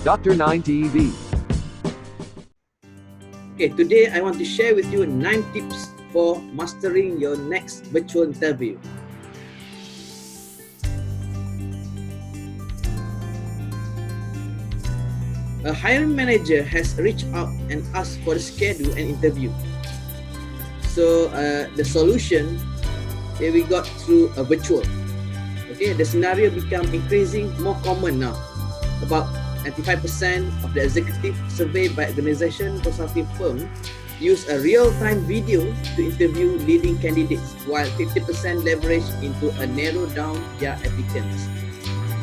Dr. 9 TV. Okay, today I want to share with you 9 tips for mastering your next virtual interview. A hiring manager has reached out and asked for the schedule and interview. So the solution we got through a virtual. Okay, the scenario become increasing more common now. About 95% of the executive surveyed by organization consulting firm use a real-time video to interview leading candidates, while 50% leverage into a narrow down their applicants.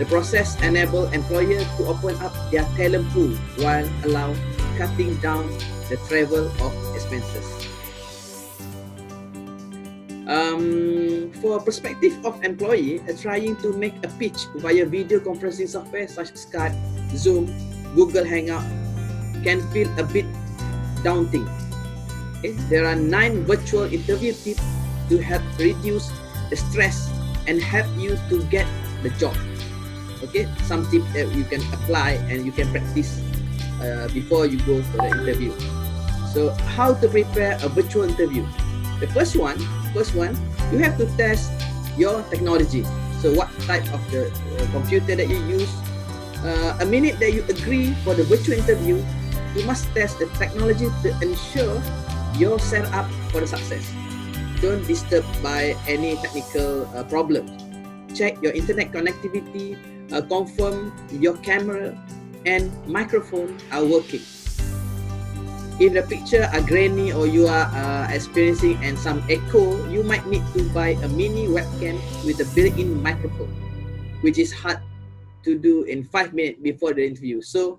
The process enables employers to open up their talent pool while cutting down the travel of expenses. For a perspective of employee trying to make a pitch via video conferencing software such as Skype, Zoom, Google Hangout can feel a bit daunting. Okay? There are 9 virtual interview tips to help reduce the stress and help you to get the job. Okay, some tips that you can apply and you can practice before you go for the interview. So, how to prepare a virtual interview? The first one, you have to test your technology. So, what type of the computer that you use? A minute that you agree for the virtual interview, you must test the technology to ensure you're set up for the success. Don't disturb by any technical problems. Check your internet connectivity, confirm your camera and microphone are working. If the picture are grainy or you are experiencing and some echo, you might need to buy a mini webcam with a built-in microphone, which is hard to do in 5 minutes before the interview. So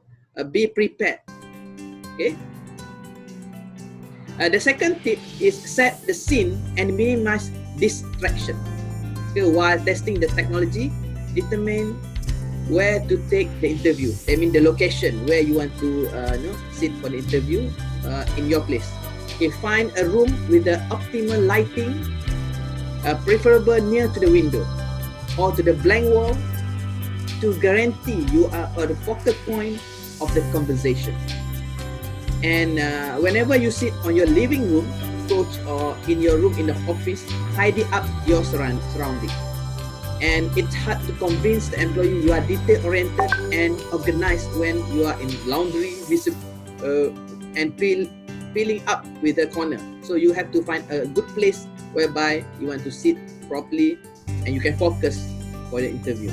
be prepared. Okay. The second tip is set the scene and minimize distraction. Okay, while testing the technology, determine where to take the interview. I mean the location where you want to sit for the interview in your place. Okay, find a room with the optimal lighting, preferable near to the window or to the blank wall to guarantee you are at the focal point of the conversation. And whenever you sit on your living room, couch or in your room in the office, tidy up your surroundings. And it's hard to convince the employee you are detail-oriented and organized when you are in laundry and filling up with a corner. So you have to find a good place whereby you want to sit properly and you can focus for the interview.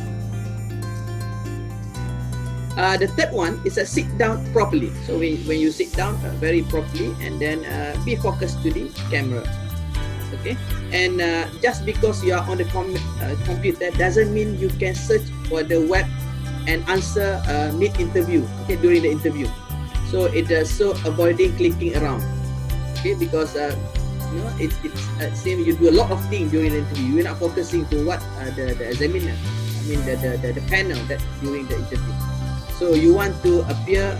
The third one is sit down properly. So when you sit down very properly and then be focused to the camera. Okay, and just because you are on the computer doesn't mean you can search for the web and answer mid-interview. Okay, during the interview. So it so avoiding clicking around. Okay, because it seems you do a lot of things during the interview. You're not focusing to what the examiner, I mean the panel that during the interview. So you want to appear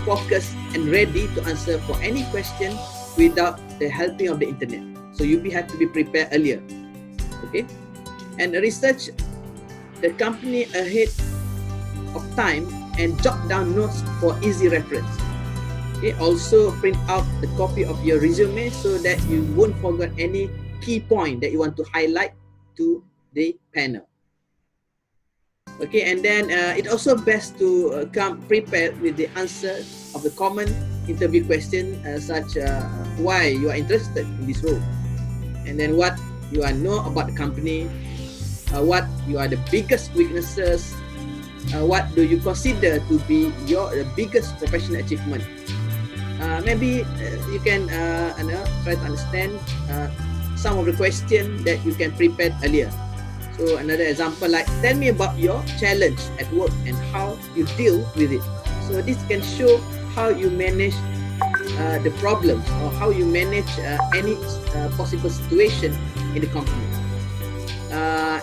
focused and ready to answer for any question without the helping of the internet. So you have to be prepared earlier. Okay, and research the company ahead of time and jot down notes for easy reference. Okay, also print out the copy of your resume so that you won't forget any key point that you want to highlight to the panel. Okay, and then it also best to come prepared with the answer of the common interview question such why you are interested in this role, and then what you know about the company, what you are the biggest weaknesses, what do you consider to be your biggest professional achievement. Maybe you can try to understand some of the questions that you can prepare earlier. So another example like, tell me about your challenge at work and how you deal with it. So this can show how you manage the problems or how you manage any possible situation in the company.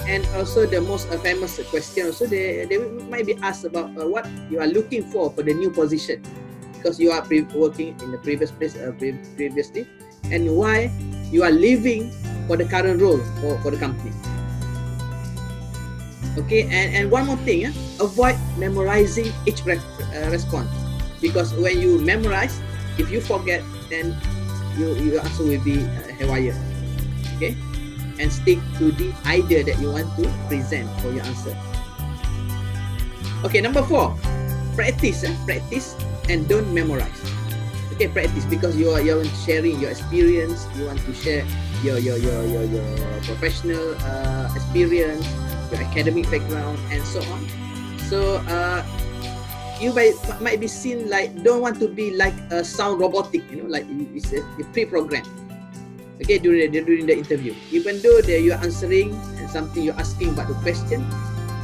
And also the most famous question also, they might be asked about what you are looking for the new position, because you are working in the previous place previously, and why you are leaving for the current role for the company. Okay, and one more thing, avoid memorizing each response, because when you memorize, if you forget, then your answer will be haywire. Okay, and stick to the idea that you want to present for your answer. Okay, number 4, practice and don't memorize. Okay, practice, because you're sharing your experience, you want to share your professional experience, your academic background, and so on. So you might be seen like, don't want to be like a sound robotic, like it's a pre-programmed. Okay, during the interview, even though you're answering something, you're asking about the question,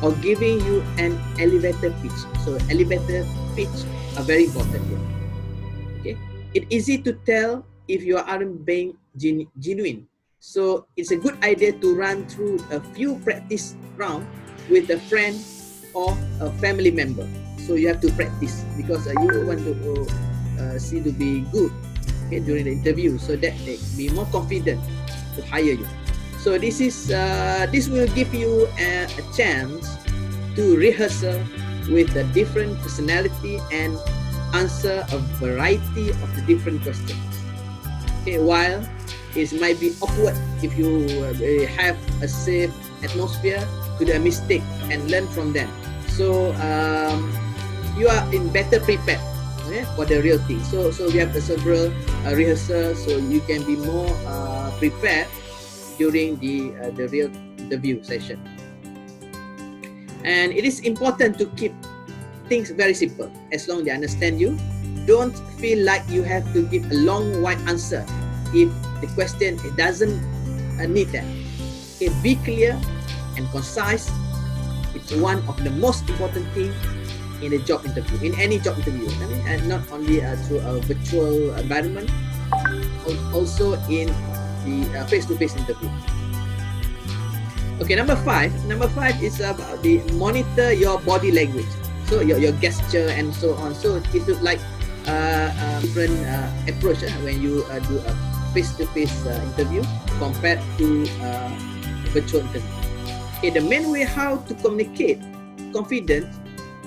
or giving you an elevator pitch. So elevator pitch are very important here. Okay, it's easy to tell if you aren't being genuine. So it's a good idea to run through a few practice rounds with a friend or a family member. So you have to practice, because you want to see to be good, okay, during the interview, so that they be more confident to hire you. So this will give you a chance to rehearse with a different personality and answer a variety of the different questions. Okay, while it might be awkward, if you have a safe atmosphere to the mistake and learn from them. So you are in better prepared, for the real thing. So we have several rehearsals, so you can be more prepared during the real interview session. And it is important to keep things very simple, as long as they understand you. Don't feel like you have to give a long, wide answer if the question doesn't need that. Okay, be clear and concise. It's one of the most important things in a job interview, in any job interview. And not only through a virtual environment, also in the face-to-face interview. Okay, number 5 is about the monitor your body language. So your gesture and so on. So it looks like different approach when you do a face-to-face interview compared to virtual interview. Okay, the main way how to communicate confident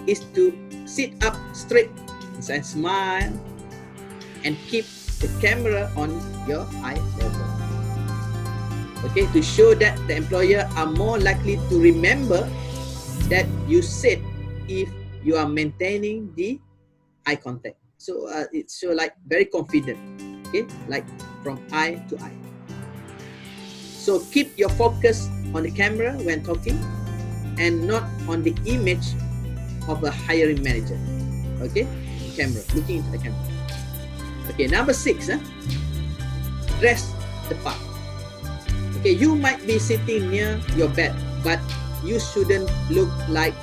is to sit up straight and smile and keep the camera on your eye level. Okay, to show that the employer are more likely to remember that you said if you are maintaining the eye contact. So it's so like very confident. Okay, like from eye to eye. So keep your focus on the camera when talking and not on the image of a hiring manager. Okay, camera, looking into the camera. Okay, number 6, dress the part. Okay, you might be sitting near your bed, but you shouldn't look like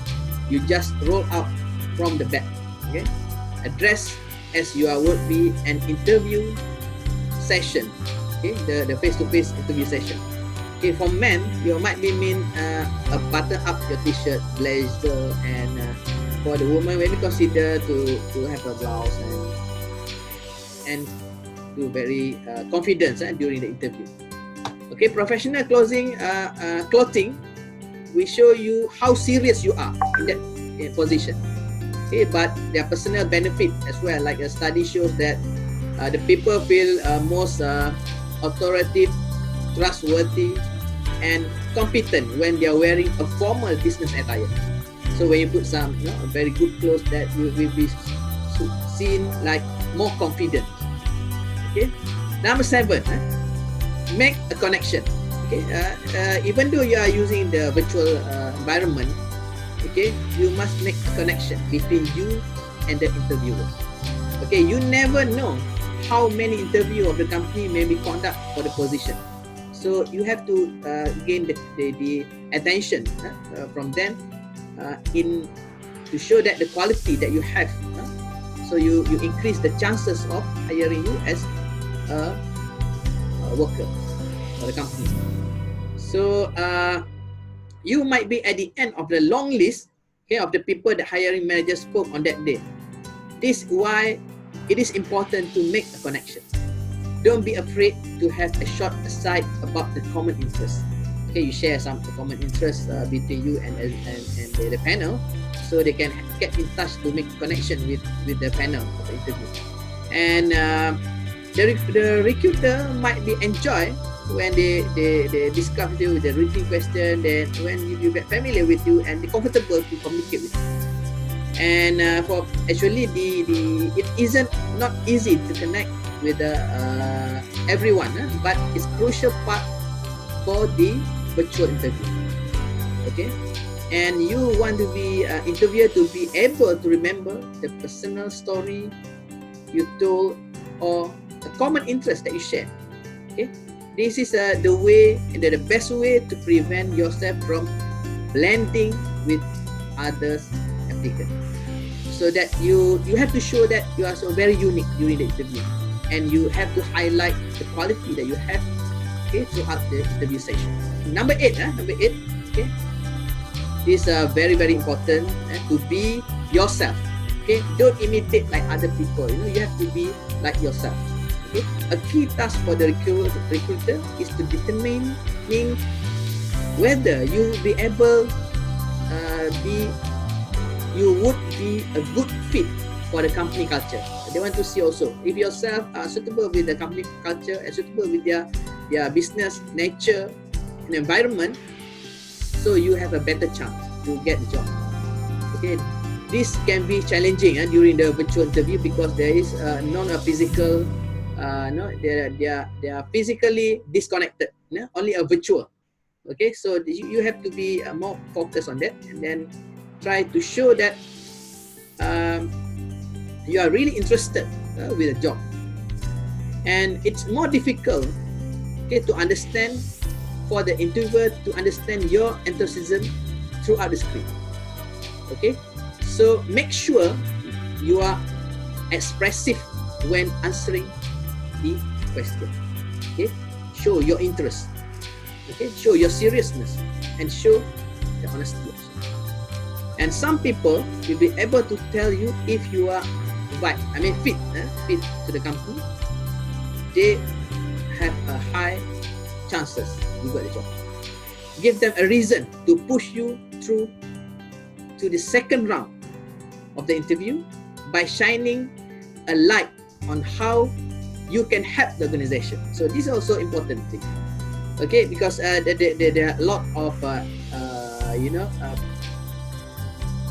you just roll out from the bed. Okay, dress as you would be an interview session. Okay, the face-to-face interview session. Okay, for men, you might be mean a button up your t-shirt, blazer, and for the woman, maybe consider to have a blouse and do very confident during the interview. Okay, professional clothing we show you how serious you are in that position. Okay, but there are personal benefit as well. Like a study shows that the people feel most authoritative, trustworthy, and competent when they are wearing a formal business attire. So when you put some very good clothes, that you will be seen like more confident. Okay, number 7, make a connection. Okay, even though you are using the virtual environment, okay, you must make a connection between you and the interviewer. Okay, you never know how many interview of the company may be conduct for the position. So you have to gain the attention from them to show that the quality that you have. So you increase the chances of hiring you as a worker for the company. So you might be at the end of the long list, okay, of the people the hiring manager spoke on that day. This is why it is important to make a connection. Don't be afraid to have a short aside about the common interests. Okay, you share some common interests between you and the panel. so they can get in touch to make connection with the panel of the interview. And the recruiter might be enjoy when they discuss with you with the written question, then when you get familiar with you and they're comfortable to communicate with you. And for actually it isn't not easy to connect with everyone, but it's crucial part for the virtual interview. Okay, and you want to be interviewer to be able to remember the personal story you told or a common interest that you share. Okay, this is the way and the best way to prevent yourself from blending with others applicants. So that you have to show that you are so very unique during the interview, and you have to highlight the quality that you have, okay, throughout the interview session. Number 8, okay, this is very important to be yourself. Okay, don't imitate like other people. You have to be like yourself. Okay, a key task for the recruiter is to determine whether you will be able you would be a good fit for the company culture. They want to see also if yourself are suitable with the company culture and suitable with their business nature and environment, so you have a better chance to get the job. Okay, this can be challenging during the virtual interview because there is non-physical, they are physically disconnected, only a virtual. Okay, so you have to be more focused on that, and then try to show that you are really interested with a job. And it's more difficult, okay, to understand for the interviewer to understand your enthusiasm throughout the script. Okay, so make sure you are expressive when answering the question. Okay, show your interest. Okay, show your seriousness and show the honesty also. And some people will be able to tell you if you are fit to the company. They have a high chances you got the job. Give them a reason to push you through to the second round of the interview by shining a light on how you can help the organization. So this is also important thing. Okay, because there are a lot of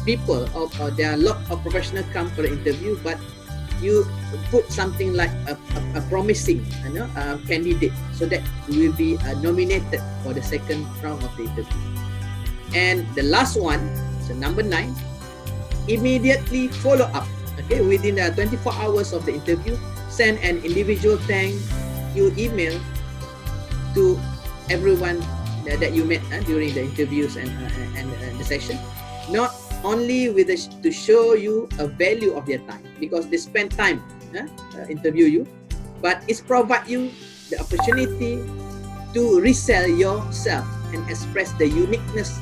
people, there are a lot of professionals come for the interview, but you put something like a promising candidate, so that you will be nominated for the second round of the interview. And the last one, so number 9, immediately follow up. Okay, within the 24 hours of the interview, send an individual thank you email to everyone that you met during the interviews and the session. Not only to show you a value of their time, because they spend time interview you, but it's provide you the opportunity to resell yourself and express the uniqueness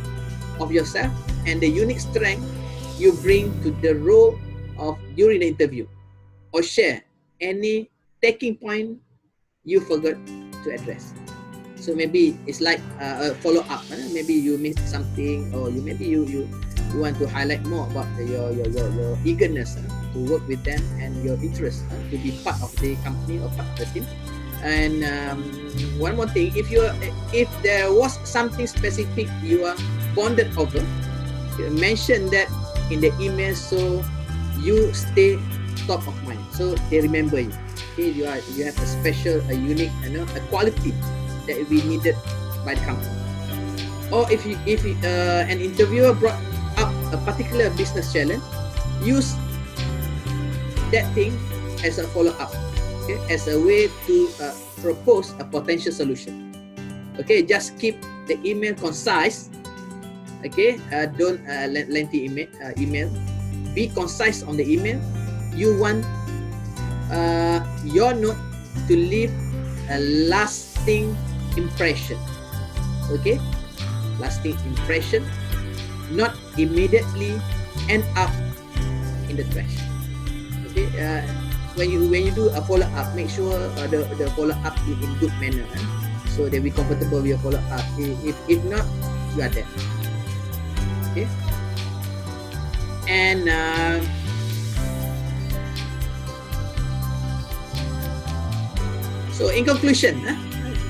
of yourself and the unique strength you bring to the role of during the interview, or share any taking point you forgot to address. So maybe it's like a follow up. Maybe you missed something, or you want to highlight more about your eagerness to work with them and your interest to be part of the company or part of the team. And one more thing, if there was something specific you are bonded over, mention that in the email so you stay top of mind, so they remember you. Okay, you have a special, a unique, a quality that will be needed by the company. Or if an interviewer brought up a particular business challenge, use that thing as a follow-up, okay, as a way to propose a potential solution. Okay, just keep the email concise. Okay, don't lengthy email. Be concise on the email. You want your note to leave a lasting impression. Okay, lasting impression, not immediately end up in the trash. Okay, when you do a follow up, make sure the follow up is in good manner, so that we comfortable with your follow up. If not, you are there. Okay. And so in conclusion,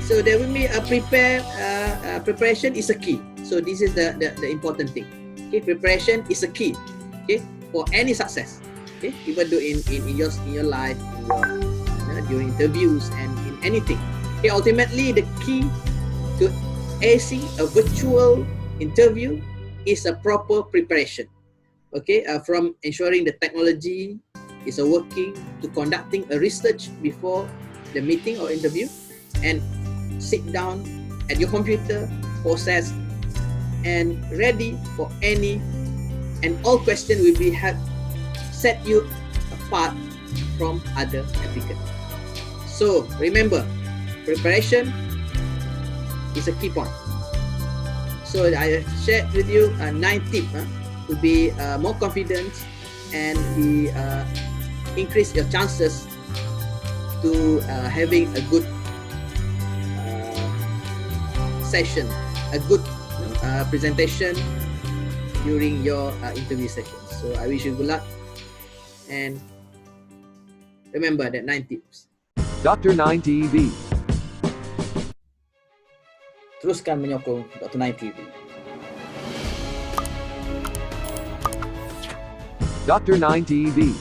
so there will be a preparation is a key. So this is the important thing. Okay, preparation is a key. Okay, for any success. Okay, even though in your life, during interviews and in anything. Okay, ultimately the key to acing a virtual interview is a proper preparation. Okay, from ensuring the technology is working to conducting a research before the meeting or interview, and sit down at your computer, process, and ready for any and all questions will be set you apart from other applicants. So remember, preparation is a key point. So I shared with you 9 tips to be more confident and increase your chances to having a good session, a good presentation during your interview session. So I wish you good luck, and remember that 9 tips. Dr. 9 TV. Teruskan menyokong Dr. 9 TV. Dr. 9 TV.